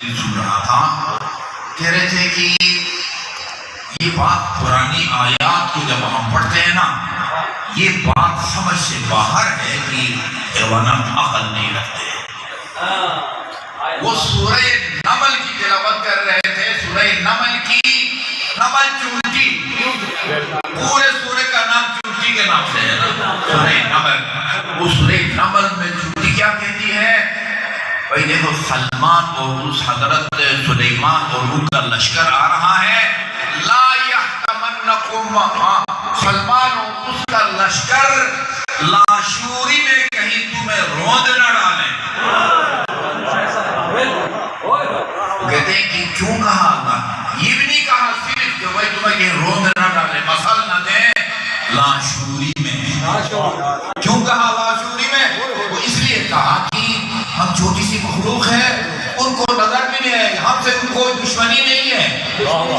سن رہا تھا، کہہ رہے تھے کہ یہ بات پرانی آیات کو جب ہم پڑھتے ہیں نا، یہ بات سمجھ سے باہر ہے کہ حیوانات عقل نہیں رکھتے۔ وہ سورہ نمل کی تلاوت کر رہے تھے، سورہ نمل کی، نمل چونٹی، پورے سورے کا نام چونٹی کے نام سے ہے نا، سورہ نمل۔ وہ سورہ نمل میں چونٹی کیا کہتی ہے؟ بھئی دیکھو، سلمان اور اس حضرت سلیمان اور ان کا لشکر آ رہا ہے، لا یحتمنکم، سلمان اور اس کا لشکر لاشعوری میں کہیں تمہیں روند نہ ڈالیں۔ کہتے ہیں کہ کیوں کہا اللہ؟ یہ بھی نہیں کہا صرف کہ بھئی تمہیں کہیں روند نہ ڈالیں، مثل نہ دیں، لاشعوری میں۔ کیوں کہا لاشعوری میں؟ وہ اس لیے کہا کہ ہم چھوٹی سی مخلوق ہے، ان کو نظر بھی نہیں ہے، ہم سے ان کو دشمنی نہیں ہے،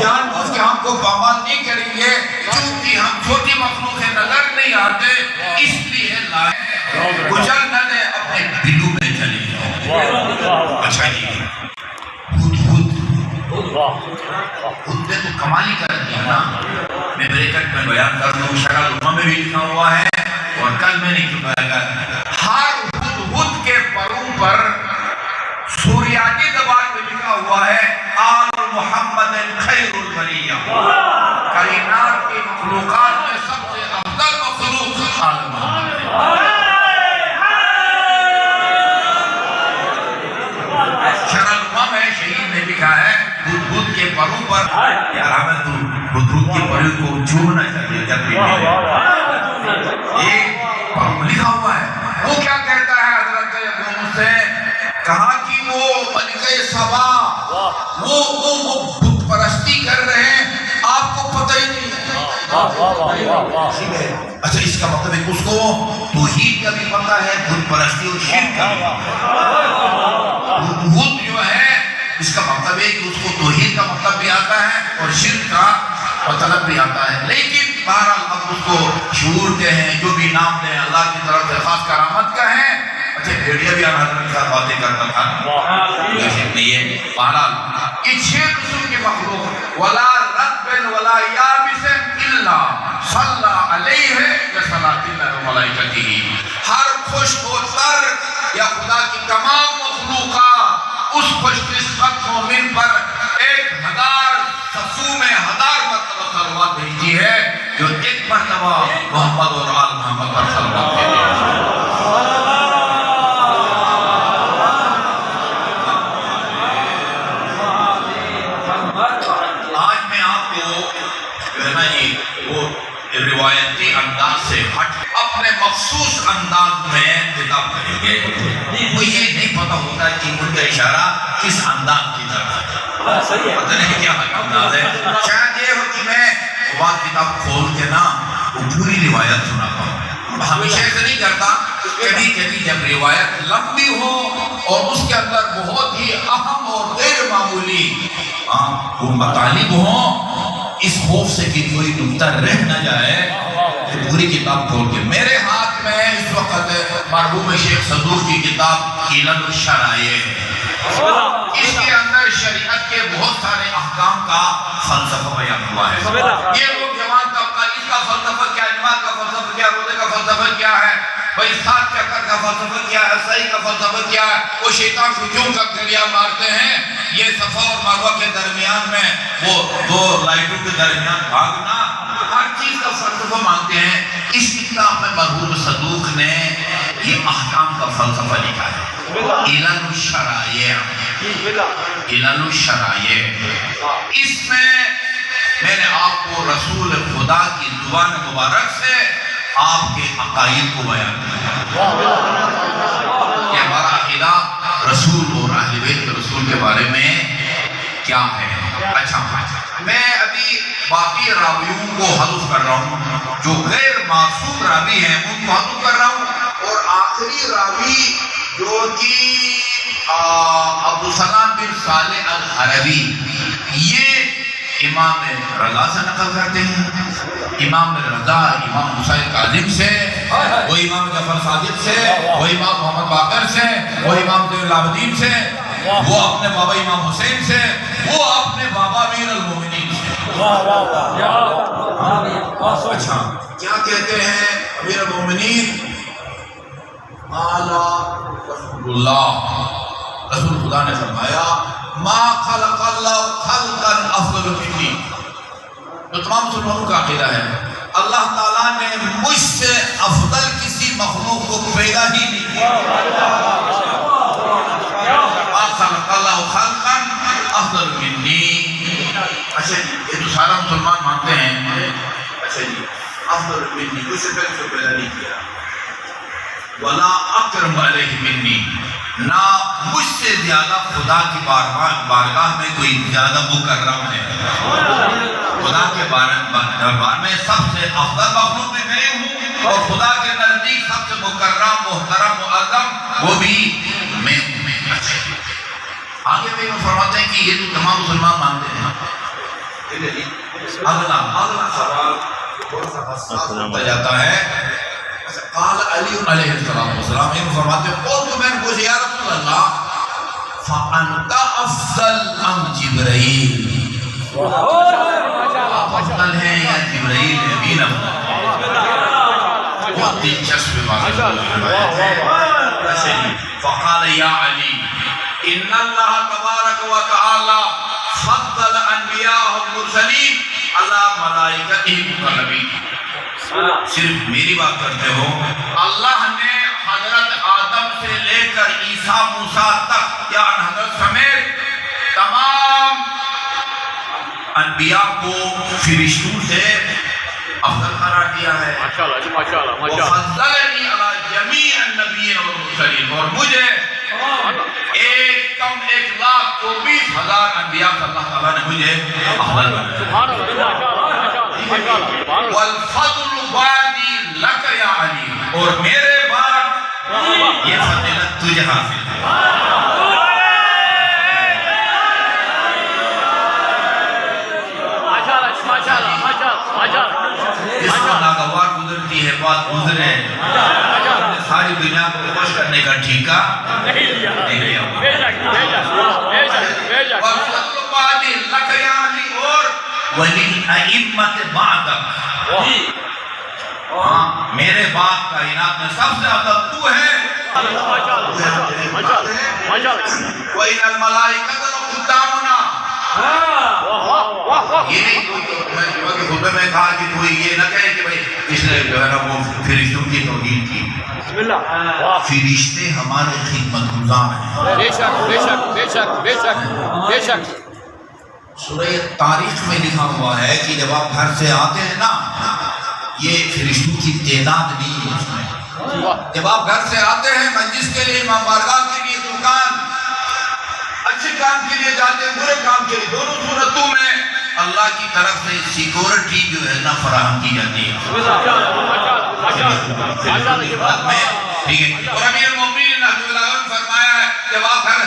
جان بوجھ کے ہم کو پامال نہیں کریں گے، چونکہ ہم چھوٹی مخلوق ہے، نظر نہیں آتے، اس لیے لائے گزر نہ دیں، اپنے بلو میں چلے جاؤ۔ اچھا جی، خود نے تو کمال ہی کر دیا نا۔ میں بریکٹ میں بیان کر دوں، شرح الامہ میں بھی لکھا ہوا ہے، اور کل میں نے چکایا گا، ہر ہدہد کے پروں پر سوریانی زبان میں لکھا ہوا ہے، آل محمد خیر البریہ، کائنات کی مخلوقات میں سب سے افضل مخلوق آل محمد ہے۔ شرح الامہ میں شہید نے لکھا ہے، ہدہد کے پروں پر، یار ہمیں تو ہدہد کے پروں کو چھوڑنا چاہیے جب بھی یہ لکھا ہوا ہے۔ وہ کیا کہتا ہے حضرت یعقوب سے؟ کہا کہ وہ ملکہ سبا، وہ بت پرستی کر رہے ہیں، آپ کو پتہ ہی نہیں ہے۔ اچھا، اس کا مطلب ہے اس کو توحید کا بھی پتہ ہے، بت پرستی اور شرک کا بھی پتہ ہے۔ بت جو ہے، اس کا مطلب ہے کہ اس کو توحید کا مطلب بھی آتا ہے اور شرک کا مطلب بھی آتا ہے، لیکن بہرحال اب اس کو شعور کے ہیں، جو بھی نام دیں اللہ کی طرف سے خاص کرامت کا ہے۔ اچھا، بھیڑیا بھی آن حضرت کا باتیں کرتا تھا، نہیں ہے۔ بہرحال یہ 6 قسم کی مخلوق، وَلَا رَبٍ وَلَا يَابِسٍ إِلَّا صَلَّى عَلَيْهِ بِصَلَاةِ اللَّهِ وَمَلَائِكَتِهِ۔ ہر خشک و تر یا خدا کی تمام مخلوقات اس خوش قسمت مومن پر 1000 صفوں میں 1000 مرتبہ صلوات بھیجتی ہے، جو 1 مرتبہ محمد اور آل محمد پر صلوات بھیجتی ہے۔ آج میں آپ کو وہ روایتی انداز سے ہٹ اپنے مخصوص انداز میں خطاب کریں گے۔ مجھے نہیں پتا ہوتا کہ ان کا اشارہ کس انداز کی طرف ہے، پتہ نہیں کیا انداز ہے۔ شاید یہ ہو کہ میں بات کتاب کھول کے نا وہ پوری روایت سنا پاؤں۔ ہمیشہ ایسا نہیں کرتا، کبھی کبھی جب روایت لمبی ہو اور اس کے اندر بہت ہی اہم اور غیر معمولی وہ مطالب ہوں، اس خوف سے کہ کوئی نکتہ رہ نہ جائے، تو پوری کتاب کھول کے میرے ہاتھ میں اس وقت مرحوم شیخ صدوق کی کتاب علل الشرائع، اس کے اندر شریعت کے بہت سارے احکام کا فلسفہ بیان ہوا ہے۔ یہ لوگ جوان طبقہ، اس کا فلسفہ کیا، نماز کا فلسفہ کیا، روزے کا فلسفہ کیا ہے، بھئی 7 چکر کا فلسفہ کیا ہے، سعی کا فلسفہ کیا ہے، وہ شیطان کو کیوں کا گھڑیا مارتے ہیں، یہ صفا اور مروہ کے درمیان میں وہ 2 لائٹوں کے درمیان بھاگنا، ہر چیز کا فلسفہ مانتے ہیں۔ اس کتاب میں مرحوم صدوق نے یہ احکام کا فلسفہ لکھا ہے، علل الشرائع، علل الشرائع۔ اس میں نے آپ کو رسول خدا کی زبان مبارک سے آپ کے عقائد کو بیان کیا کہ ہمارا عقیدہ رسول اور اہل بیت کے رسول کے بارے میں کیا ہے۔ اچھا، میں ابھی باقی راویوں کو حذف کر رہا ہوں، جو غیر معصوم راوی ہیں ان کو حذف کر رہا ہوں، اور آخری راوی جو کہ عبدالسلام بن صالح الحربی، یہ امام رضا سے نقل کرتے ہیں، امام رضا امام موسیٰ کاظم سے، وہ امام جعفر صادق سے، وہ امام محمد باقر سے، وہ امام زین العابدین سے، وہ اپنے بابا امام حسین سے، وہ اپنے بابا امیر المومنین سے۔ اچھا کیا کہتے ہیں امیر المومنین؟ رسول اللہ، رسول خدا نے فرمایا ما خلق اللہ خلقا افضل منی۔ جو تمام مسلمانوں کا عقیدہ ہے، اللہ تعالیٰ نے مجھ سے افضل کسی مخلوق کو پیدا ہی نہیں کیا۔ ما خلق اللہ خلقا افضل منی۔ اچھا جی، یہ تو سارا مسلمان مانتے ہیں۔ اچھا جی، افضل منی، مجھ سے پہلے کو پیدا نہیں کیا۔ ولا اکرم علیہ منی، نہ مجھ سے زیادہ خدا کی بارگاہ میں کوئی زیادہ مکرم ہے۔ خدا کے دربار میں سب سے افضل مخلوق بھی میں ہوں، اور خدا کے نزدیک سب سے مکرم، محترم، معظم وہ بھی میں ہوں۔ آگے بھی وہ فرماتے ہیں کہ یہ تو تمام مسلمان مانتے ہیں۔ اگلا سوال تھوڑا سا حساس ہوتا جاتا ہے۔ قال علی علیہ السلام یہ فرماتے ہیں، قلت میں نے پوچھا یا رسول اللہ فانت افضل ام جبرائیل؟ آپ افضل ہیں یا جبرائیل امین افضل؟ بہت دلچسپ بات ہے۔ فقال یا علی ان اللہ تبارک و تعالی فضل انبیاء المرسلین علی ملائکتہ المقربین۔ صرف میری بات کرتے ہو، اللہ نے حضرت آدم سے لے کر عیسیٰ موسیٰ تک یا حضرت سمیت تمام انبیاء کو فرشتوں سے افضل قرار دیا ہے۔ وَفَضَّلَنِي عَلَى جَمِيعِ النَّبِيِّينَ وَالْمُرْسَلِينَ، اور مجھے 1,24,000 انبیاء سے اللہ تعالیٰ نے مجھے افضل بنایا۔ وَالْفَضْلُ بَعْدِي لَكَ يَا عَلِي، اور میرے بعد یہ فضیلت تجھے حاصل ہے۔ اس کو ناگوار گزرتی ہے، بات گزرے، ساری دنیا کو خوش کرنے کا ٹھیکہ نہیں لیا۔ وَالْفَضْلُ بَعْدِي لَكَ يَا عَلِي، اور وَلِلْأَئِمَّةِ بَعْدَكَ، میرے بعد کائنات میں سب سے زیادہ تو ہے۔ وَإِنَ الْمَلَائِكَةَ لَقُدَّامُنَا، یہ نہیں کوئی خطبے میں کہا کہ کوئی یہ نہ کہے کہ بھئی اس نے جو ہے نا وہ فرشتوں کی توہین کی۔ فرشتے ہمارے خدمت گزار ہیں۔ بے شک بے شک بے شک بے شک بے شک۔ سورہ تاریخ میں لکھا ہوا ہے کہ جب آپ گھر سے آتے ہیں نا، یہ فرشتوں کی تعداد نہیں ہے اس میں۔ جب آپ گھر سے آتے ہیں مجلس کے لیے، امام بارگاہ کے لیے، دکان، اچھے کام کے لیے جاتے ہیں، برے کام کے لیے، دونوں صورتوں میں اللہ کی طرف سے سیکورٹی جو ہے نا فراہم کی جاتی ہے۔ ٹھیک ہے، اور امیر المومنین فرمایا ہے جب آپ ہر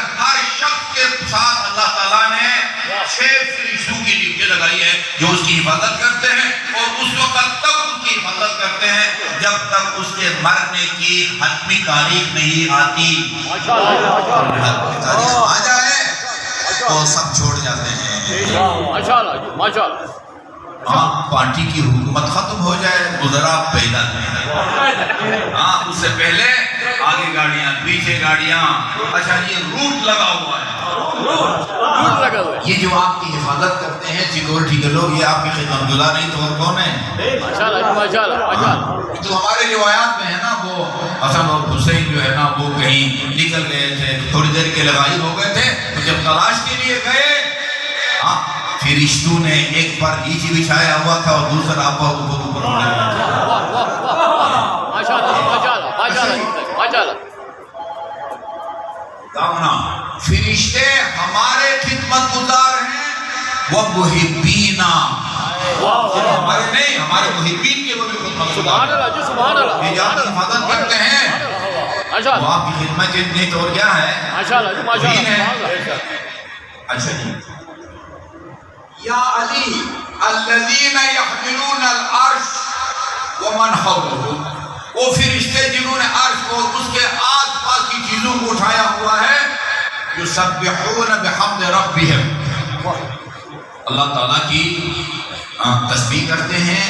شخص کے ساتھ اللہ تعالیٰ نے 6 فرشتوں کی ڈیوٹی لگائی ہے جو اس کی حفاظت کرتے ہیں، اور اس وقت تک اس کی حفاظت کرتے ہیں جب تک اس کے مرنے کی حتمی تاریخ نہیں آتی۔ حتمی تاریخ آ جائے تو سب چھوڑ جاتے ہیں۔ ہاں، پارٹی کی حکومت ختم ہو جائے، وزراء پیدا نہیں، ہاں اس سے پہلے آگے گاڑیاں پیچھے گاڑیاں۔ اچھا یہ روٹ لگا ہوا ہے، یہ جو آپ کی حفاظت کرتے ہیں سیکورٹی کے لوگ، یہ آپ کی خدمت گزار نہیں تو اور کون ہے؟ تو ہمارے روایات میں ہے نا، وہ حسن اور حسین جو ہے نا وہ کہیں نکل گئے تھے، تھوڑی دیر کے لیے غائب ہو گئے تھے، تو جب تلاش کے لیے گئے، فرشتوں نے ایک پر نیچے بچھایا ہوا تھا اور دوسرا آپ اوپر دامنا۔ فرشتے ہمارے خدمت گزار ہیں، وہ محبینا، ہمارے نہیں، ہمارے محبین کے وہ بھی خدمت گزار ہیں، یہ جو آپ کی حفاظت کرتے ہیں وہ آپ کی خدمت اتنی تو اور کیا ہے؟ محبین ہے۔ اچھا جی، یا علی الذین یحملون العرش ومن حولہ، وہ فرشتے جنہوں نے عرش کو اس کے آس پاس کی چیزوں کو اٹھایا ہوا ہے، یسبحون بحمد ربہم، اللہ تعالیٰ کی تسبیح کرتے ہیں،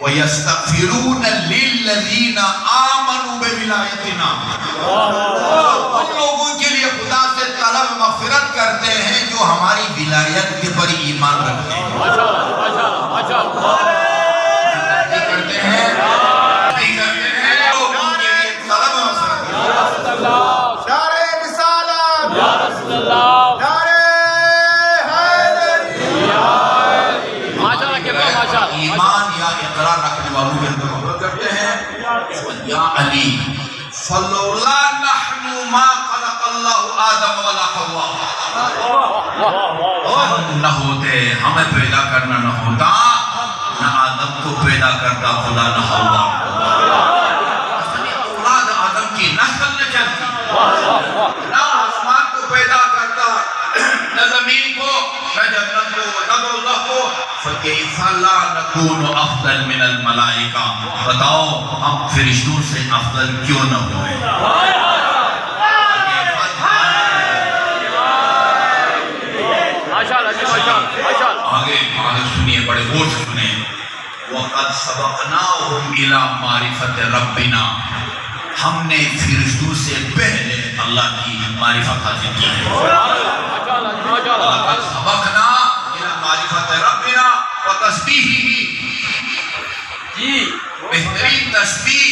وَيَسْتَغْفِرُونَ لِلَّذِينَ آمَنُوا بِوِلَایَتِنَا، ان لوگوں کے لیے خدا سے طلب مغفرت کرتے ہیں جو ہماری ولایت کے پر ایمان رکھتے ہیں، کرتے ہیں لوگوں کے لیے طلب مغفرت کرتے ہیں۔ نعرہ رسالت، ایمان یا اقرار رکھنے والوں کے اندر محبت کرتے ہیں۔ یا علی فلولا نحن ما خلق اللہ آدم ولا حوا، ہم نہ ہوتے، ہمیں پیدا کرنا نہ ہوتا، نہ آدم کو پیدا کرتا خدا نہ حوا، اولاد آدم کی نسل نہ چلتی، نہ آسمان کو پیدا کرتا، نہ زمین کو، نہ جنت کو، نہ دوزخ کو، فَكَيْفَ لَا نَكُونُ أَفْضَلَ مِنَ الْمَلَائِكَةِ، بتاؤ ہم فرشتوں سے افضل کیوں نہ ہوئے؟ آگے سنیے، بڑے غور سے سنیں۔ وَقَدْ سَبَقْنَاهُمْ إِلَى مَعْرِفَةِ رَبِّنَا، ہم نے فرشتوں سے پہلے اللہ کی معرفت حاصل کی ہے۔ وَقَدْ سَبَقْنَا إِلَى مَعْرِفَةِ رَبِّنَا وَتَسْبِيحِهِ، بہترین تسبیح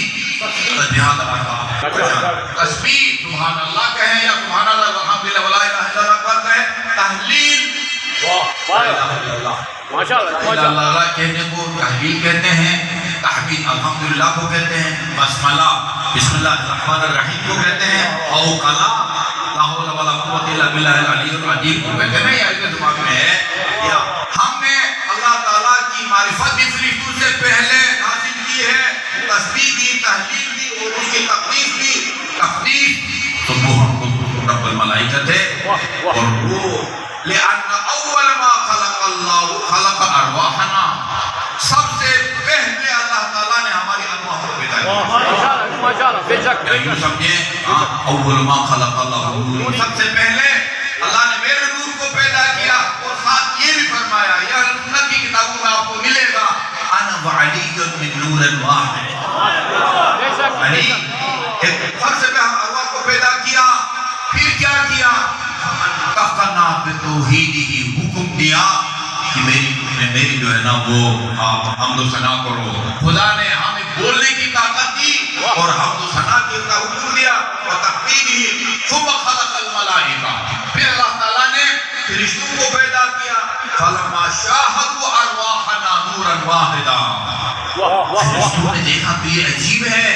دیہات رکھا، تسبیح سبحان اللہ کہیں یا سبحان اللہ والحمدللہ ولا الہ الا اللہ کہیں، تحلیل اللہ کہنے کو تحلیل کہتے ہیں، تحمید الحمدللہ کو کہتے ہیں، بسملہ بسم اللہ الرحمن الرحیم کو کہتے ہیں، اوقلا لا حول ولا قوت الا باللہ العلی العظیم کو کہتے ہیں۔ یہ عربی زبان میں ہے۔ ہم نے اللہ تعالیٰ کی معرفت بھی فرشتوں سے پہلے حاصل کی ہے، تسبیح بھی، تحلیل بھی، اور اس کی تقدیس بھی، تقدیس تو وہ رب الملائکہ تھے، اور وہ لأن اول ما خلق اللہ خلق ارواحنا، سب سے پہلے اللہ تعالیٰ نے ہماری ارواح کو پیدا کیا۔ یوں سمجھیں، اول ما خلق اللہ، سب سے پہلے اللہ نے میرے نور کو پیدا کیا، اور ساتھ یہ بھی فرمایا، یہ سنت کی کتابوں میں آپ کو ملے گا، انا وعلی من نور واحد، علی ایک سب سے پہلے ارواح کو پیدا کیا، پھر کیا کیا؟ انتقنا بتوحیدہ، حکم دیا کہ میری جو ہے نا وہ آپ حمد و ثنا کرو۔ خدا نے ہمیں بولنے کی طاقت دی اور حمد و ثنا کی حکم دیا، وتقدیرہ ثم خلق الملائکہ، پھر اللہ تعالیٰ نے فرشتوں کو پیدا کیا، فلما شاہدوا ارواحنا نورا واحدا، فرشتوں نے دیکھا تو یہ عجیب ہے،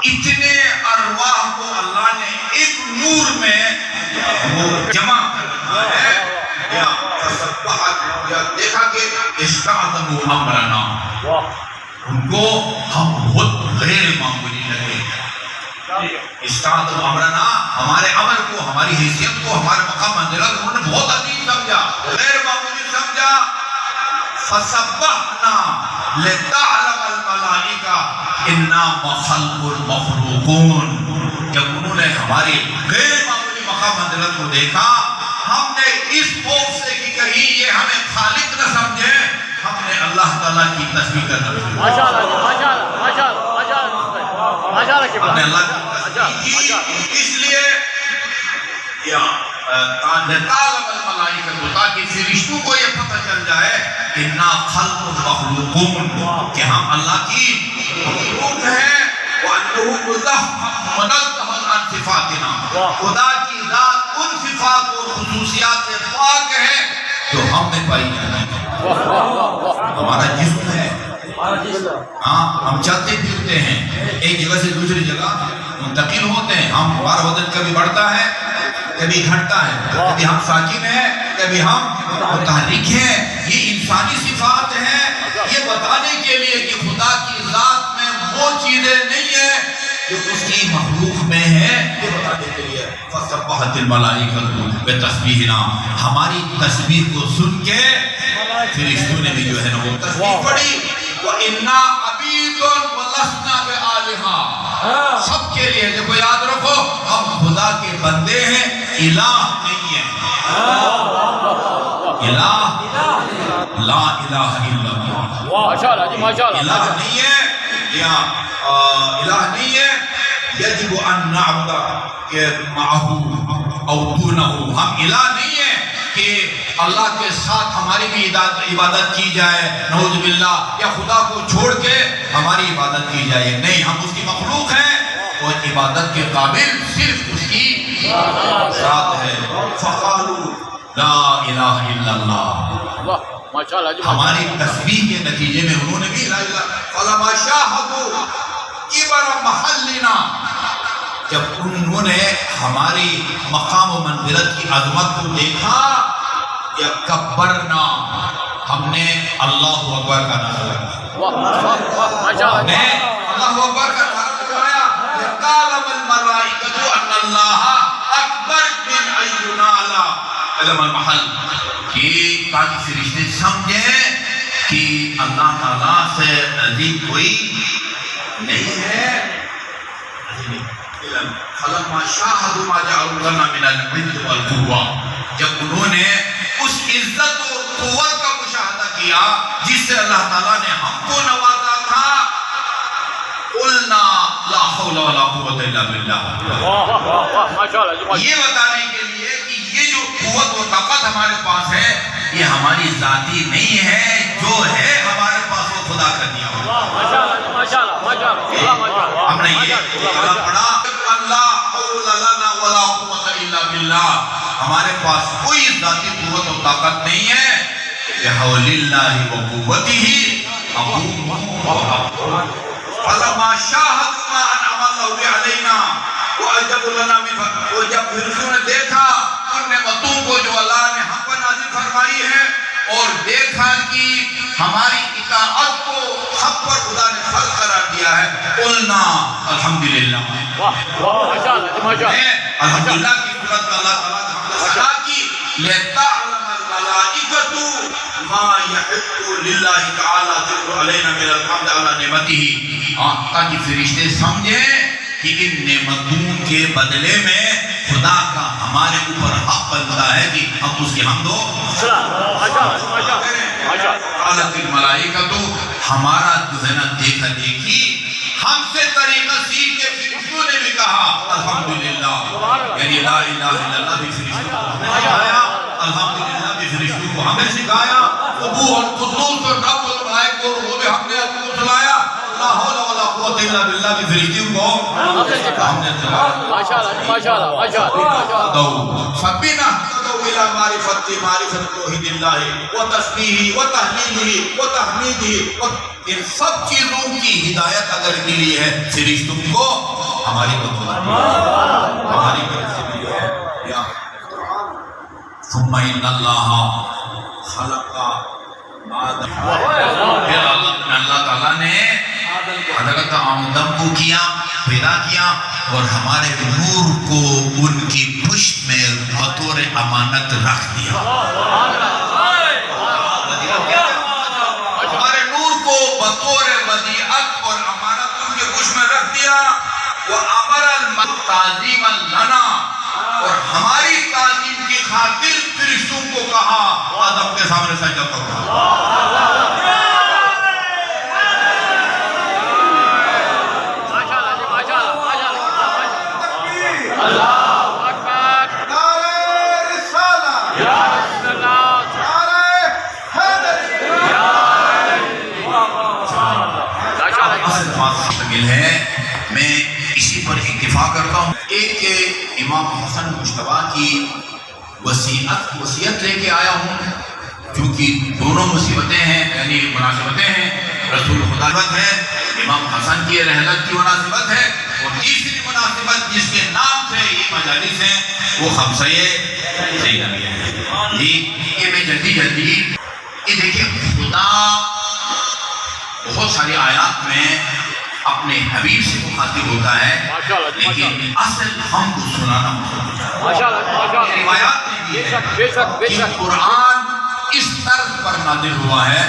اتنے ارواح کو اللہ نے ایک نور میں وہ جمع کرنا ہے، یا دیکھا کہ استعظموا امرنا، ان کو ہم بہت غیر معمولی لگے، استعظموا امرنا، ہمارے امر کو، ہماری حیثیت کو، ہمارے مقام منزلت انہوں نے بہت عظیم سمجھا، غیر معمولی سمجھا۔ فسبحنا لتعلم الملائکہ انا خلق المخلوقون، جب انہوں نے ہماری غیر معمولی مقام منزلت کو دیکھا، ہم نے اس خوف سے کہ کہیں یہ ہمیں خالق نہ سمجھے، ہم نے اللہ تعالیٰ کی تسبیح کرنا شروع کیا، ہم نے اللہ کی تسبیح کی، اس لیے لتعلم الملائکہ، تاکہ فرشتوں کو یہ پتہ چل جائے انا خلق المخلوقون، کہ ہم اللہ کی مخلوق ہیں، وَأَنَّهُ مُنَزَّهٌ عَنْ صِفَاتِنَا، خدا کی ذات ان صفات اور خصوصیات سے پاک ہے جو ہم میں پائی جاتی ہیں۔ ہمارا جسم ہے، ہم چلتے پھرتے ہیں، ایک جگہ سے دوسری جگہ منتقل ہوتے ہیں، ہمارا وزن کبھی بڑھتا ہے کبھی گھٹتا ہے، کبھی ہم ساکن ہیں کبھی ہم متحرک ہیں، یہ انسانی صفات ہیں، یہ بتانے کے لیے کہ خدا کی ذات میں وہ چیزیں نہیں ہیں جو اس کی مخلوق میں ہے، یہ بتانے کے لیے فسبحت الملائکہ بتسبیحنا، ہماری تسبیح کو سن کے فرشتوں نے بھی جو ہے نا وہ تسبیح پڑھی، وَإِنَّا عَبِيدٌ لسنا بآلہہ، سب کے لیے دیکھو یاد رکھو ہم خدا کے بندے ہیں، الہ نہیں ہیں۔ الہ لا الہ الا اللہ، ماشاءاللہ جی ماشاءاللہ الہ نہیں ہے یا الہ نہیں ہے یجب ان نعبد معه او دونہ، ہم الہ نہیں ہیں کہ اللہ کے ساتھ ہماری بھی عبادت کی جائے نعوذ باللہ، یا خدا کو چھوڑ کے ہماری عبادت کی جائے، نہیں، ہم اس کی مخلوق ہیں اور عبادت کے قابل صرف اس کی ذات ہے۔ فقالوا لا الہ الا اللہ، واہ ماشاءاللہ جی ہماری تسبیح کے نتیجے میں انہوں نے بھی لا الہ فلما شاہدوا کبر محلنا، جب انہوں نے ہماری مقام و منزلت کی عظمت کو دیکھا، یا کبرنا، ہم نے اللہ اکبر کا نعرہ لگایا، واہ واہ واہ ماشاءاللہ ہم نے اللہ اکبر کا نعرہ لگایا، قالت الملائکۃ ان اللہ اکبر من ان ینال علم المحل، کہ تاکہ فرشتے سمجھیں کہ اللہ تعالیٰ سے عظیم کوئی نہیں ہے۔ فلما شاہدوا ما جعلوا لنا من العز والقوہ، جب انہوں نے اس عزت و قوت کا مشاہدہ کیا جس سے اللہ تعالیٰ نے ہم کو نوازا تھا، قلنا لا حول ولا قوت الا باللہ، واہ واہ واہ ماشاءاللہ جی یہ بتانے کے لیے کہ یہ جو قوت و طاقت ہمارے پاس ہے یہ ہماری ذاتی نہیں ہے، جو ہے ہمارے پاس وہ خدا کا دیا ہوا۔ ماشاءاللہ جی ماشاءاللہ ماشاءاللہ ماشاءاللہ ہم نے یہ کلمہ پڑھا، اللہ حول لنا ولا قوت الا باللہ، ہمارے پاس کوئی ذاتی قوت و طاقت نہیں ہے، بحول اللہ و قوتہ اقوم و اقوم۔ فلما شاہدوا ما انعم اللہ علینا وأجب لنا من فضل، وہ جب فرشتوں نے دیکھا ان نعمتوں کو جو اللہ نے ہم پر نازل فرمائی ہے اور دیکھا کہ ہماری اطاعت کو ہم پر خدا نے فرض قرار دیا ہے، قلنا الحمدللہ، واہ واہ ماشاءاللہ جی ماشاءاللہ الحمدللہ کی صورت میں اللہ تعالیٰ نے ہم نے سنا کی لِتَعْلَمَ الْمَلَائِكَةُ مَا يَحِقُّ لِلَّهِ تَعَالَى ذِكْرُ عَلَيْنَا مِنَ الْحَمْدِ عَلَى نِعْمَتِهِ، تاکہ فرشتے سمجھیں کہ ان نعمتوں کے بدلے میں خدا کا ہمارے اوپر حق بنتا ہے کہ ہم اس کی حمد و قالت الملائکۃ، ہمارا جو ہے نا دیکھا دیکھی ہم سے طریقہ سیکھ کے فرشتوں نے بھی کہا الحمدللہ، یعنی لا الہ الا اللہ بھی فرشتوں کو ہمیں سکھایا، الحمدللہ بھی فرشتوں کو ہمیں سکھایا، ابو القدوس اور رب الملائکہ اور وہ بھی ہم نے آپ کو سنایا، لا حول ولا قوت الا باللہ بھی فرشتوں کو ہم نے سکھایا۔ ماشاءاللہ ماشاءاللہ ماشاءاللہ تو سبینا الى معرفت توحید اللہ و تسبیح و تحلیل و تحمید، ان سب چیزوں کی ہدایت اگر ملی ہے فرشتوں کو ہماری بدولت ہماری وجہ سے ملی ہے۔ یا ثم ان اللہ خلق آدم، پھر اللہ تعالیٰ نے حضرت آدم کو کیا، پیدا کیا اور ہمارے نور کو ان کی پشت میں بطور امانت رکھ دیا، ہمارے نور کو بطور ودیعت اور امانت ان کے پشت میں رکھ دیا، وَأَمَرَ تَعْظِيمًا لَنَا، اور ہماری تعظیم کی خاطر فرشتوں کو کہا آدم کے سامنے سجدہ کرو۔ ہے میں اسی پر اکتفا کرتا ہوں۔ ایک امام حسن مجتبیٰ کی وصیت لے کے آیا ہوں، کیونکہ دونوں مصیبتیں ہیں، یعنی مناسبتیں ہیں، رسول خدا ہے، امام حسن کی رحلت کی مناسبت ہے، اور تیسری مناسبت جس کے نام سے یہ مجالس ہیں وہ خمسہ زینبی ہے۔ جی یہ میں جلدی یہ دیکھیں، خدا بہت ساری آیات میں اپنے حبیب سے مخاطب ہوتا ہے، لیکن اصل ہم کو سنانا روایات میں بھی ہے کہ قرآن اس طرز پر نازل ہوا ہے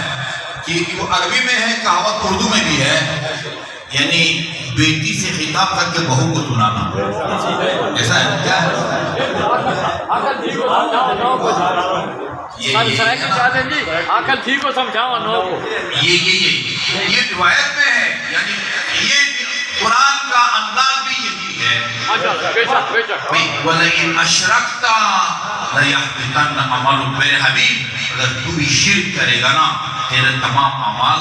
کہ وہ عربی میں ہے، کہاوت اردو میں بھی ہے یعنی بیٹی سے خطاب کر کے بہو کو سنانا، ایسا ہے کیا ہے؟ آنکھل ٹھیک کو سمجھاؤ نو کو یہ روایت میں ہے، یعنی یہ قرآن کا انداز بھی یہی ہے۔ بے شک بے شک وَلَئِنْ أَشْرَكْتَ لَيَحْبِطَنَّ عَمَلُكَ، میرے حبیب اگر تو بھی شرک کرے گا نا تیرے تمام اعمال،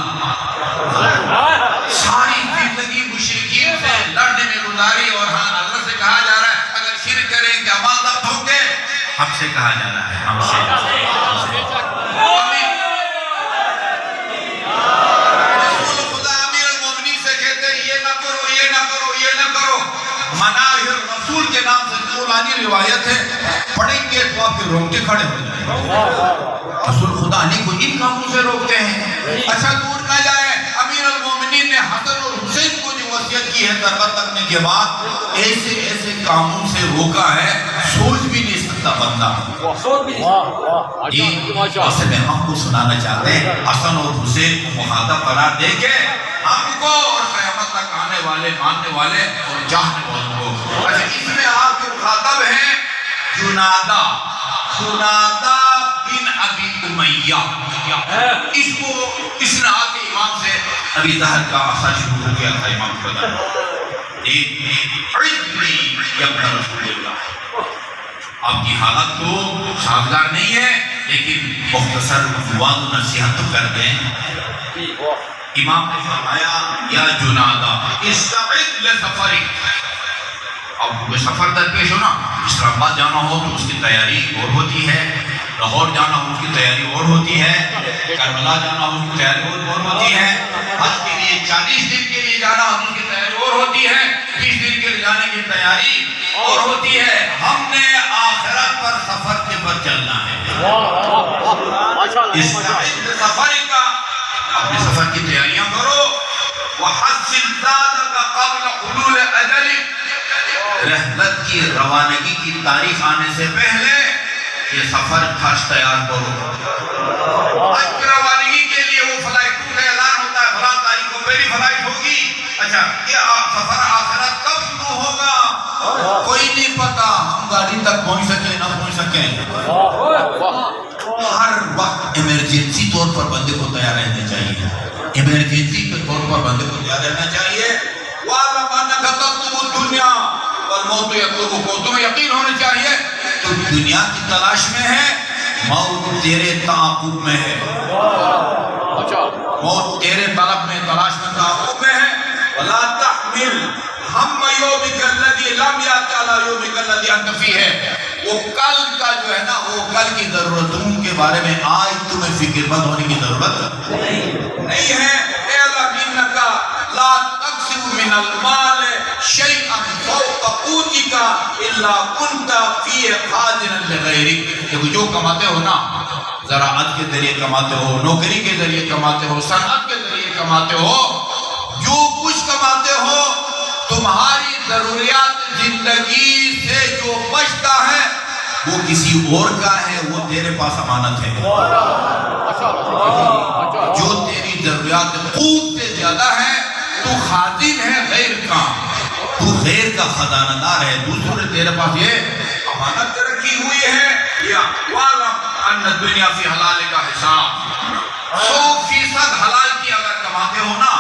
ساری زندگی مشرکین سے لڑنے میں گزاری، اور ہاں اللہ سے کہا جا رہا ہے اگر شرک کریں کہ اعمال ضبط ہوں گے، ہم سے کہا جا رہا ہے، ہم سے رسول خدا امیر المومنین سے کہتے ہیں یہ نہ کرو یہ نہ کرو یہ نہ کرو، مناہر رسول کے نام سے قرآنی روایت ہے، پڑھیں گے تو آپ کے رونگٹے کھڑے ہو جائیں۔ رسول خدا علی کو ان کاموں سے روکتے ہیں۔ اچھا دور نہ جائے، امیر المومنین نے حسن اور حسین کو جو وصیت کی ہے تربت کرنے کے بعد ایسے ایسے کاموں سے روکا ہے سوچ بھی نہیں سکتا بندہ۔ اسے میں ہم کو سنانا چاہتے ہیں حسن اور حسین کو مخاطب قرار دے کے ہم کو اور قیامت تک آنے والے ماننے والے اور چاہنے والوں کو۔ اچھا اس میں آپ کے مخاطب ہیں جنادہ بن ابی امیہ، اس کو اس نے آ کے امام سے ابی ظہر کا اثر شروع ہو گیا تھا امام کو بتانا، عزنی یا ابن رسول اللہ، آپ کی حالت تو سازگار نہیں ہے لیکن مختصر وعظ و نصیحت تو کر دیں۔ امام نے فرمایا یا جنادہ استعد لسفرک، اب سفر درپیش ہو نا، اسلام آباد جانا ہو تو اس کی تیاری اور ہوتی ہے، لاہور جانا ہو اس کی تیاری اور ہوتی ہے، کربلا جانا ہو اس کی تیاری اور ہوتی ہے، حج کے لیے 40 دن کے لیے جانا ہو اس کی تیاری اور ہوتی ہے، 20 دن کے لیے جانے کی تیاری اور ہوتی ہے۔ ہم نے آخرت پر سفر کے پر چلنا ہے۔ اس سفر کا اپنے سفر کی تیاریاں کرو، وَحَسِّنْ زَادَكَ قَبْلَ حُلُولِ أَجَلِكَ، رحلت کی روانگی کی تاریخ آنے سے پہلے یہ سفر خرچ تیار کرو۔ آج کی روانگی کے لیے وہ فلائٹوں کا اعلان ہوتا ہے، فلاں تاریخ کو پہلی فلائٹ ہوگی۔ اچھا یہ سفر آخرت کب شروع ہوگا کوئی نہیں پتا، ہم گاڑی تک پہنچ سکیں نہ پہنچ سکیں۔ ہر وقت ایمرجنسی طور پر بندے کو تیار رہنا چاہیے، ایمرجنسی کے طور پر بندے کو تیار رہنا چاہیے۔ وَعَلَمْ أَنَّكَ تَطْلُبُ الدُّنْيَا وَالْمَوْتُ يَطْلُبُكَ، تمہیں یقین ہونا چاہیے تو دنیا کی تلاش میں ہے، موت تیرے تعاقب میں ہے، موت تیرے طلب میں تلاش میں تعاقب میں ہے۔ وَلَا تَحْمِلْ ہم یومک الذی لم یأتی علی یومک الذی انت فیہ، وہ کل کا جو ہے نا وہ کل کی ضرورتوں کے بارے میں آج تمہیں فکر مند ہونے کی ضرورت نہیں ہے۔ اعلم انک لا تقسم من المال شیئا فوق قوتک الا کنت فیہ خازنا لغیرک، کہ جو کماتے ہو نا، زراعت کے ذریعے کماتے ہو، نوکری کے ذریعے کماتے ہو، صنعت کے ذریعے کماتے ہو، جو کچھ کماتے ہو تمہاری ضروریات زندگی سے جو بچتا ہے وہ کسی اور کا ہے، وہ تیرے پاس امانت ہے۔ جو تیری ضروریات قوت سے زیادہ ہے تو خازن ہے غیر کا، تو غیر کا خزانہ دار ہے، دوسروں نے تیرے پاس یہ امانت رکھی ہوئی ہے۔ یا وَعْلَمْ أَنَّ الدُّنْيَا فِي حَلَالِ کا حساب، 100% حلال کی اگر کماتے ہو نا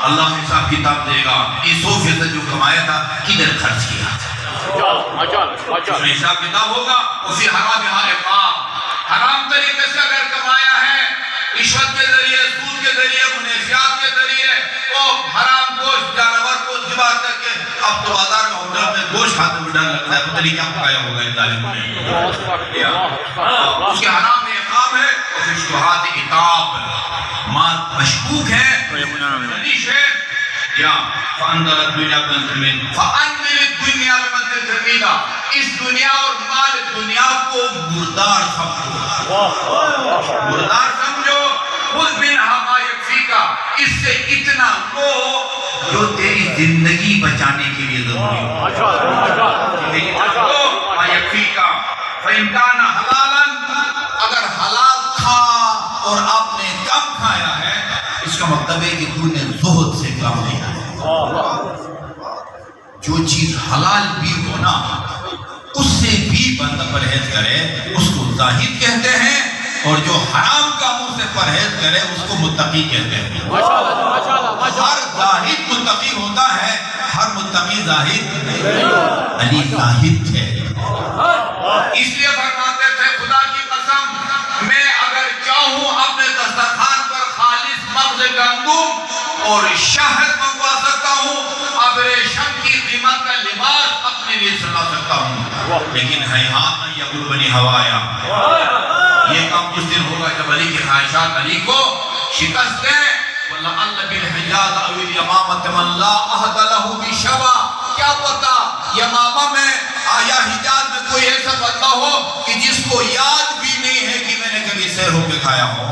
اللہ حساب کتاب دے گا، یہ 100% جو کمایا تھا کدھر خرچ کیا تھا، حساب کتاب ہوگا۔ اسی حرام یہاں اقام، حرام طریقے سے اگر کمایا ہے، رشوت کے ذریعے، سود کے ذریعے، منافعات کے ذریعے، وہ حرام گوشت جانور کو ذبح کر کے اب تو بازار میں ہوٹل میں گوشت کھاتے ہوئے ڈر لگتا ہے پتہ نہیں کیا پکایا ہوگا ان ظالموں نے، اس کے حرام میں اقام ہے، اور پھر شبہات اتاب مال مشکوک ہے، حدیث ہے یا فَأَنْدَلَ الدُّنْيَا بِمَنْزِلٍ فَأَنْدِلِ الدُّنْيَا بِمَنْزِلٍ جَمِيلًا، اس دنیا اور مال دنیا کو مردار سمجھو، مردار سمجھو، خُذْ مِنْهَا مَا يَكْفِيكَ، اس سے اتنا لو جو تیری زندگی بچانے کے لیے ضروری ہو، مَا يَكْفِيكَ فَإِنْ كَانَ حَلَالًا، اگر حلال کھا اور آپ نے کم کھایا ہے اس کا مطلب ہے کہ تو نے زہد سے کام نہیں کھایا، جو چیز حلال بھی ہو نا اس سے بھی بندہ پرہیز کرے اس کو زاہد کہتے ہیں، اور جو حرام کاموں سے پرہیز کرے اس کو متقی کہتے ہیں۔ ہر زاہد متقی ہوتا ہے، ہر متقی زاہد علی زاہد تھے، اس لیے فرماتے تھے خدا کی قسم میں اگر چاہوں اپنے دسترخوان پر خالص مغز گندم اور شہد منگوا سکتا ہوں، ابریشم کی قیمت کا لباس اپنے لیے سلا سکتا ہوں، لیکن ہیہات نہ یقول بنی ہوایا، یہ کام اس دن ہوگا جب علی کی خواہشات علی کو شکست دیں۔ وَلَعَلَّ بِالْحِجَازَ أَوِ الْيَمَامَةِ مَنْ لَا أَحْدَ لَهُ بِشَبَا، کیا پتا یمامہ میں یا حجاز میں کوئی ایسا بندہ ہو کہ جس کو یاد بھی نہیں ہے کہ میں نے کبھی سیر ہو کے کھایا ہو۔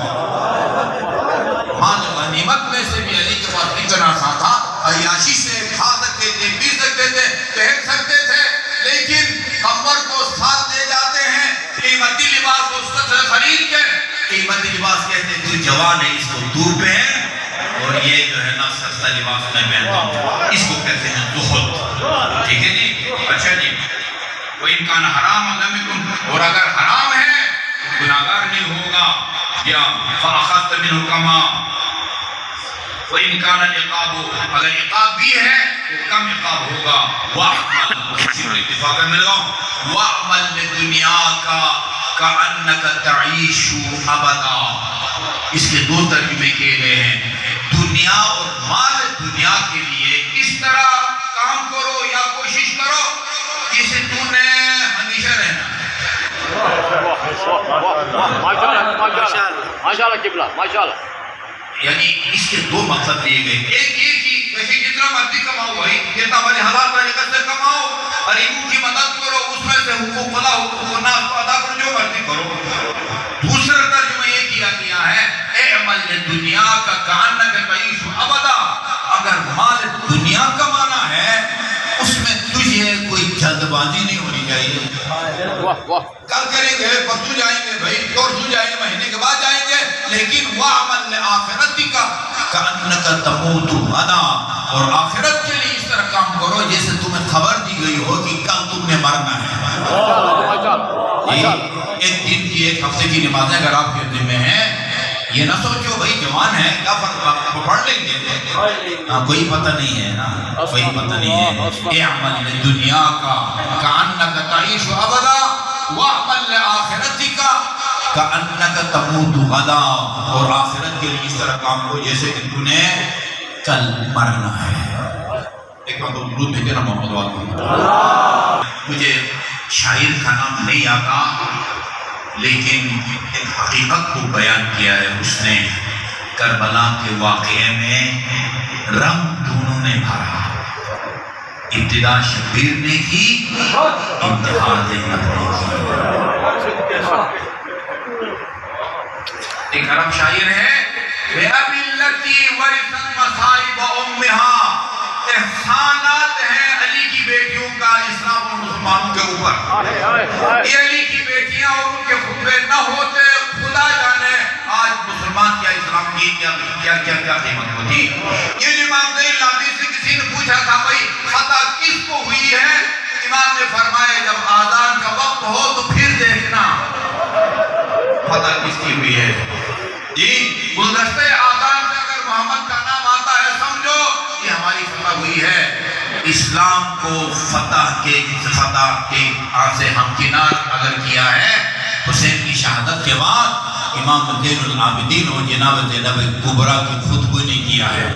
مال غنیمت میں سے بھی علی کے پاس اتنا سا تھا، عیاشی سے کھا سکتے تھے، پی سکتے تھے، پہن سکتے تھے، لیکن کمر کو ساتھ لے جاتے ہیں، قیمتی لباس اس سے خرید کے، قیمتی لباس کہتے ہیں تو جوان ہے اس کو تو پہن، اور یہ جو ہے نا سستا لباس میں پہنتا ہوں، اس کو کہتے ہیں زہد، ٹھیک ہے جی؟ اچھا جی، وَإِنْ كَانَ حَرَامًا لَمْ يَكُنْ، اور اگر حرام ہے تو گناہگار نہیں ہوگا، یا فَأَخَذْتَ مِنْهُ كَمَا، وَإِنْ كَانَ الْعِقَابُ، اگر عقاب بھی ہے تو کم عقاب ہوگا، وَأَعْمَلْ، اسی پر اتفاق کر مل گا، وَأَعْمَلْ لِدُنْيَاكَ كَأَنَّكَ تَعِيشُ أَبَدًا، اس کے دو ترجمے کیے گئے ہیں، دنیا اور مال دنیا کے لیے اس طرح کام کرو یا کوشش کرو جسے تو نے ہمیشہ رہنا ہے۔ ماشاءاللہ قبلہ، ماشاءاللہ۔ یعنی اس کے دو مقصد دیے گئے، ایک یہ کہ ویسے جتنا مرضی کماؤ بھائی، جتنا بڑے حلال طریقے سے کماؤ، غریبوں کی مدد کرو، اس میں سے حقوق اللہ حقوق الناس کو ادا کرو، جو مرضی کرو۔ دوسرا ترجمہ یہ کیا گیا ہے، اعمل دنیا کا کانک تعیش ابدا، اگر مال دنیا کمانا ہے اس میں تجھے کوئی جلد بازی نہیں ہونی چاہیے، کل کریں گے، پرسوں جائیں گے بھائی، پرسوں جائیں گے، مہینے کے بعد جائیں گے، لیکن وَعْمَلْ لِآخِرَتِكَ كَأَنَّكَ تَمُوتُ غَدًا، اور آخرت کے لیے اس طرح کام کرو جیسے تمہیں خبر دی گئی ہو کہ کل تم نے مرنا ہے۔ ایک دن کی ایک ہفتے کی نمازیں اگر آپ کے ذمہ ہیں، یہ نہ سوچو بھائی جوان ہے کیا فرق پڑھ لیں گے، کوئی پتہ نہیں ہے نا، کوئی پتہ نہیں ہے۔ اعمل دنیا کا کأنک تعیش ابدا واعمل لآخرتک کأنک تموت غدا، اور آخرت کے لیے اس طرح کام کو جیسے کہ تو نے کل مرنا ہے۔ ایک بار تو درود بھیجے نا محمد والا۔ مجھے شاعر کا نام نہیں آتا، لیکن ایک حقیقت کو بیان کیا ہے اس نے، کربلا کے واقعے میں رنگ دونوں نے بھرا، ابتدا شبیر نے کی، انتہا زینب نے کی۔ ایک عرب شاعر ہے، بِأَبِي الَّتِي وَرِثَتْ مَصَائِبَ أُمِّهَا، احسانات ہیں علی کی بیٹیوں کا اسلام اور مسلمانوں کے اوپر، یہ علی کی بیٹیاں اور ان کے خطبے نہ ہوتے خدا جانے آج مسلمان کیا اسلام کی کیا قیمت ہوتی۔ یہ امام نے لادی سے کسی نے پوچھا تھا بھائی خطا کس کو ہوئی ہے، امام نے فرمایا جب آذان کا وقت ہو تو پھر دیکھنا خطا کس کی ہوئی ہے۔ جی گلدستے آذان سے اگر محمد کا نام آتا ہے سمجھو یہ ہماری فتح ہوئی ہے۔ اسلام کو فتح کے سے ہمکنار اگر کیا ہے حسین کی شہادت کے بعد امام زین العابدین اور جناب زینب کبریٰ کی خطبے نے کیا ہے۔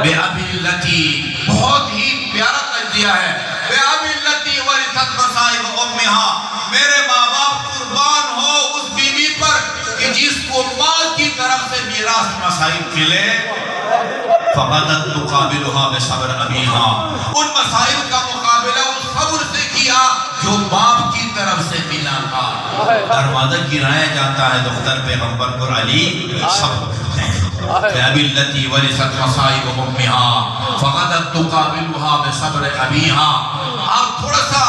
بے ابی التی، بہت ہی پیارا تجزیہ ہے، بے ابی التی ورثت مصائب امہا، میرے ماں باپ قربان ہو اس بیوی پر کہ جس کو ماں کی طرف سے میراث مصائب ملے، فقدت تقابلها بصبر ابیہا، ان مصائب کا مقابلہ اس صبر سے کیا جو باپ کی طرف سے ملا تھا۔ دروازہ گرایا جاتا ہے دختر پیغمبر پر علی صبر کرتے ہیں۔ بِأَبِي الَّتِي وَرِثَتْ مَصَائِبَ أُمِّهَا فَقَدَتْ تُقَابِلُهَا بِصَبْرِ أَبِيهَا۔ آپ تھوڑا سا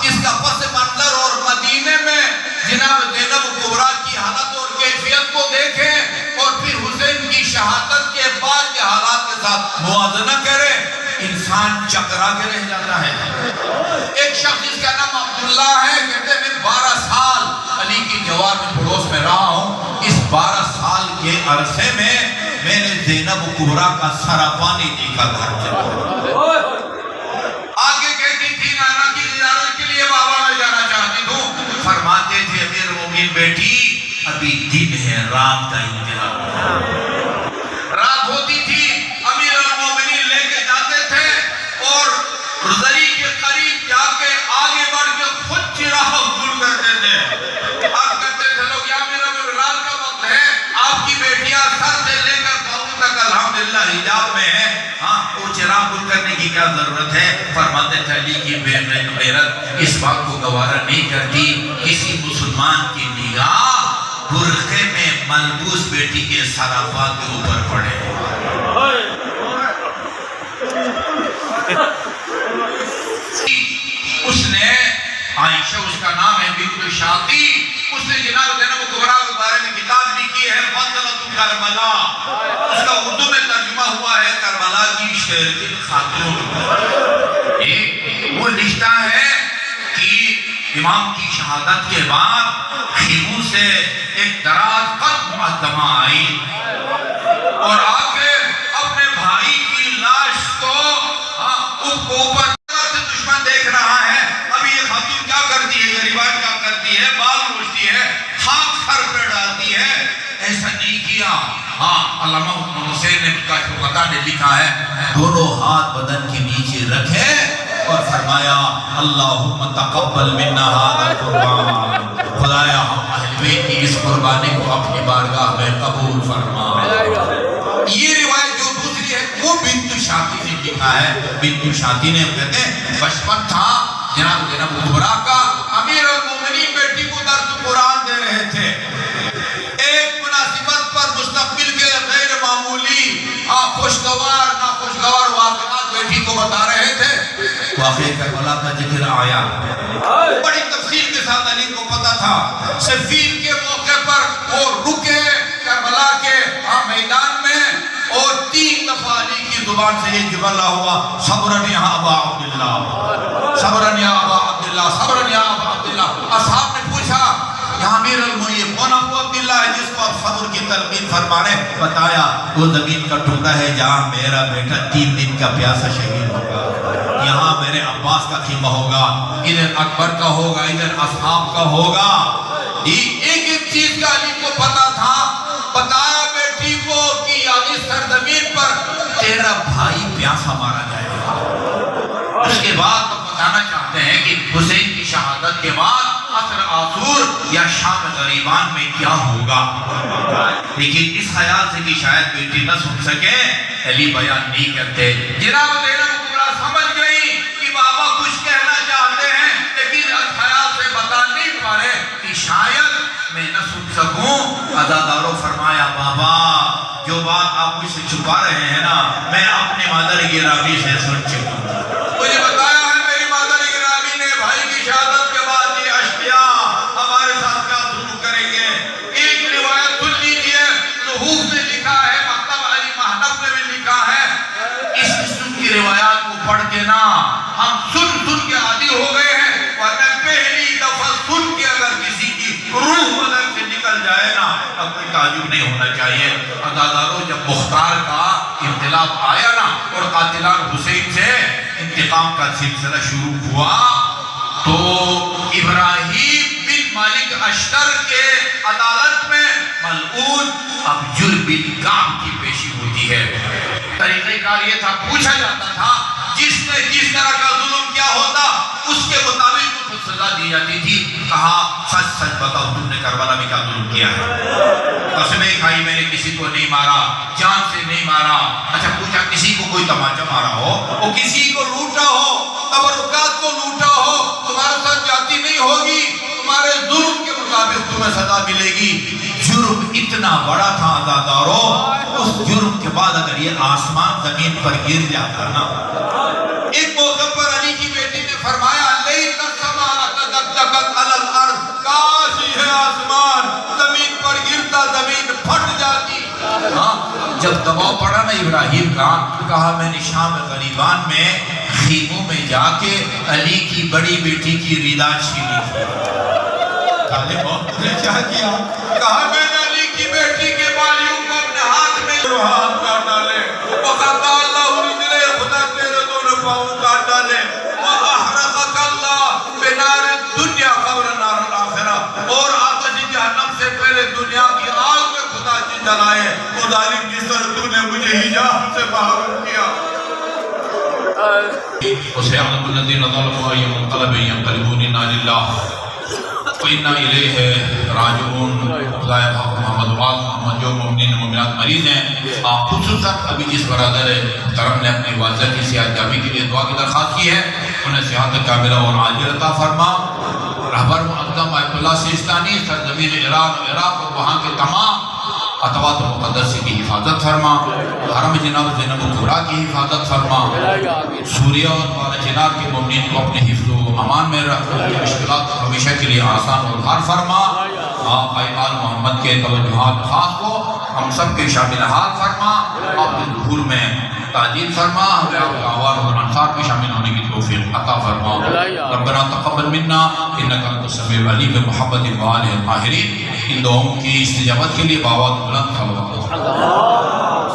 اس کا پس منظر اور مدینے میں جناب زینب کبریٰ کی حالت اور کیفیت کو دیکھیں اور پھر حسین کی شہادت کے بعد کے حالات کے ساتھ موازنہ کریں، چکرا کے رہ جاتا ہے. ایک شخص جس کا نام عبداللہ ہے کہتے ہیں میں 12 سال علی کی جوار میں پڑوس میں رہا ہوں. اس 12 سال کے عرصے میں میں نے زینب کبریٰ کا سراپا نہیں دیکھا گھر سے. آگے کہتی تھی نانا کی زیارت کے لیے بابا میں جانا چاہتی ہوں. فرماتے تھے امیر المومنین بیٹی ابھی دن ہے رات کا انتظار. رات ہوتی تھی امیر المومنین لے کے جاتے تھے اور زری کے قریب جا کے آگے بڑھ کے خود چراغ دور کرتے تھے. اب کہتے تھے لوگ یا میرا رات کا وقت ہے آپ کی بیٹیاں سر سے لے کر پاؤں تک الحمدللہ حجاب میں ہے. ہاں وہ چراغ دور کرنے کی کیا ضرورت ہے. فرماتے تھے علی کی غیرت اس بات کو گوارا نہیں کرتی کسی مسلمان کی نگاہ برقعے میں ملبوس بیٹی کے سراپا کے اوپر پڑے. اس نے عائشہ اس کا نام ہے بنت شاطی. اس نے جناب زینب کبریٰ کے بارے میں کتاب لکھی ہے فضلۃ کربلا. اس کا اردو میں ترجمہ ہوا ہے کربلا کی شیرین خاتون. وہ لکھتا ہے کہ امام کی شہادت کے بعد خیموں سے ایک دراز قد معظمہ آئی اور آ کے اپنے بھائی کی لاش کو اوپر سے دشمن دیکھ رہا ہے. ابھی یہ خاتون کیا کرتی ہے, غریبان کیا کرتی ہے, بال روشتی ہے, خاک سر پہ ڈالتی ہے. ایسا نہیں کیا. ہاں علامہ حسین نے قطع نے لکھا ہے دونوں ہاتھ بدن کے نیچے رکھے اور فرمایا اللہم تقبل منا ھذا القربان. خدایا ہم اہل بیت کی اس قربانی کو اپنی بارگاہ میں قبول فرما. یہ روایت جو دوسری ہے وہ بنت شاطی نے لکھا ہے. بنت شاطی نے کہتے ہیں بچپن تھا جناب زینب کبریٰ کا. امیر المومنین بیٹی کو درس قرآن دے رہے تھے. ایک مناسبت پر مستقبل کے غیر معمولی خوشگوار ناخوشگوار واقعات بیٹی کو بتا رہے تھے. واقعہ کربلا کا ذکر آیا. بڑی تفصیل کے ساتھ علی کو پتا تھا. صفین کے موقع پر وہ رکے کربلا کے میدان میں اور 3 دفعہ علی کی زبان سے یہ جملہ ہوا صبرن یا ابا عبداللہ, صبرن یا ابا عبداللہ, صبرن یا ابا عبداللہ. اصحاب نے پوچھا یہاں امیر المومنین کون ابو عبداللہ ہے جس کو آپ صبر کی تلقین فرما رہے. بتایا وہ زمین کا ٹکڑا ہے جہاں میرا بیٹا 3 دن کا پیاسا شہید ہوگا. یہاں میرے عباس کا خیمہ ہوگا, ادھر اکبر کا ہوگا, ادھر اصحاب کا ہوگا. ایک ایک چیز کا علی کو پتا تھا. بتایا بیٹی کو کہ اس سرزمین پر تیرا بھائی پیاسا مارا جائے گا. اس کے بعد ہم بتانا چاہتے ہیں کہ حسین کی شہادت کے بعد عصر آسور یا شام غریبان میں کیا ہوگا. لیکن اس خیال سے کہ شاید بیٹی نہ سن سکے علی بیان نہیں کرتے. جناب زینب کبریٰ سمجھ گئی کہ بابا کچھ کہنا چاہتے ہیں لیکن اس خیال سے بتا نہیں پا رہے کہ شاید میں نہ سن سکوں. عزاداروں فرمایا بابا جو بات آپ مجھ سے چھپا رہے ہیں نا میں اپنے مادر گرامی سے سن چکا. مجھے بتایا ہے میری مادر گرامی نے بھائی کی شہادت کے بعد یہ اشقیاء ہمارے ساتھ کیا سلوک کریں گے. ایک روایت سن لیجئے صحوف میں لکھا ہے, مکتب علی محنف میں بھی لکھا ہے. اس قسم کی روایات کو پڑھ کے نا ہم سن کے عادی ہو گئے ہیں. ورنہ پہلی دفعہ سن کے اگر کسی کی روح بدن سے نکل جائے نا اب کوئی تعجب نہیں ہونا چاہیے. عزاداروں جب مختار کا انقلاب آیا نا اور قاتلان حسین سے انتقام کا سلسلہ شروع ہوا تو ابراہیم بن مالک اشتر کے عدالت میں ملعون ابجر بن کعب کی پیشی ہوتی ہے. طریقہ کار یہ تھا پوچھا جاتا تھا جس نے جس طرح کا ظلم کیا ہوتا اس کے مطابق سزا دی جاتی تھی. کہا سچ سچ بتاؤ تم نے کربلا میں کیا ظلم کیا ہے. قسمیں کھائی میں نے کسی کو نہیں مارا, جان سے نہیں مارا. اچھا پوچھا کسی کو کوئی تماچا مارا ہو, وہ کسی کو لوٹا ہو, تبرکات کو لوٹا ہو, تمہارے ساتھ جاتی نہیں ہوگی, تمہارے ظلم کے مطابق تمہیں سزا ملے گی. جرم اتنا بڑا تھا عزاداروں, اس جرم کے بعد اگر یہ آسمان زمین پر گر جاتا نا. ایک موقع پر علی کی بیٹی نے فرمایا لیت السماء تدکدکت علی الارض, کاش یہ آسمان زمین پر گرتا زمین پھٹ جاتی. جب دباؤ پڑا نا ابراہیم کا, کہا میں نے شام غریبان میں خیموں میں جا کے علی کی بڑی بیٹی کی ردا چھینی تھی۔ طالب موت نے کیا کیا؟ کہا میں نے علی کی بیٹی کے بالیوں کو اپنے ہاتھ میں ہاتھ کاٹ ڈالے، وَقَدَّ اللَّهُ رِجْلَيْهِ، خدا تیرے دونوں پاؤں کاٹ ڈالے، وَأَحْرَقَكَ اللَّهُ بِنَارِ الدُّنْيَا قَبْلَ نَارِ الْآخِرَةِ، اور آتش جہنم سے پہلے دنیا کی آگ میں خدا جی جلائے۔ وہ ظالم جس طرح تو نے مجھے حجاب سے باہر کیا۔ وَسَيَعْلَمُ الَّذِينَ ظَلَمُوا أَيَّ مُنقَلَبٍ يَنقَلِبُونَ إِنَّا لِلَّهِ وَإِنَّا إِلَيْهِ راجعون۔ خدائے پاک محمد محمد جو مومنین مومنات مریض ہیں، آپ خصوصاً ابھی جس برادر کرم نے اپنی والدہ کی صحت یابی کے لیے دعا کی درخواست کی ہے، انہیں صحت کاملہ اور عاجل عطا فرما۔ رہبر معظم آیت اللہ سیستانی سرزمین عراق اور وہاں کے تمام اطوات مقدس کی حفاظت فرما، حرم جناب زینب الکبریٰ کی حفاظت فرما، سوریہ اور پارا چنار کے مومنین کو اپنے حفظ و امان میں رکھ، مشکلات ہمیشہ کے لیے آسان اور حال فرما۔ آپ آل محمد کے توجہات خاص کو ہم سب کے شامل حال فرما، آپ کے ظہور میں تعجیل فرما، ہمیں آپ کے آوار اور انصار میں شامل ہونے کی توفیق عطا فرما۔ ربنا تقبل منا انک انت السمیع العلیم محمد وآلہ الطاہرین۔ ان دعاؤں کی استجابت کے لیے باوات بلند صلوات۔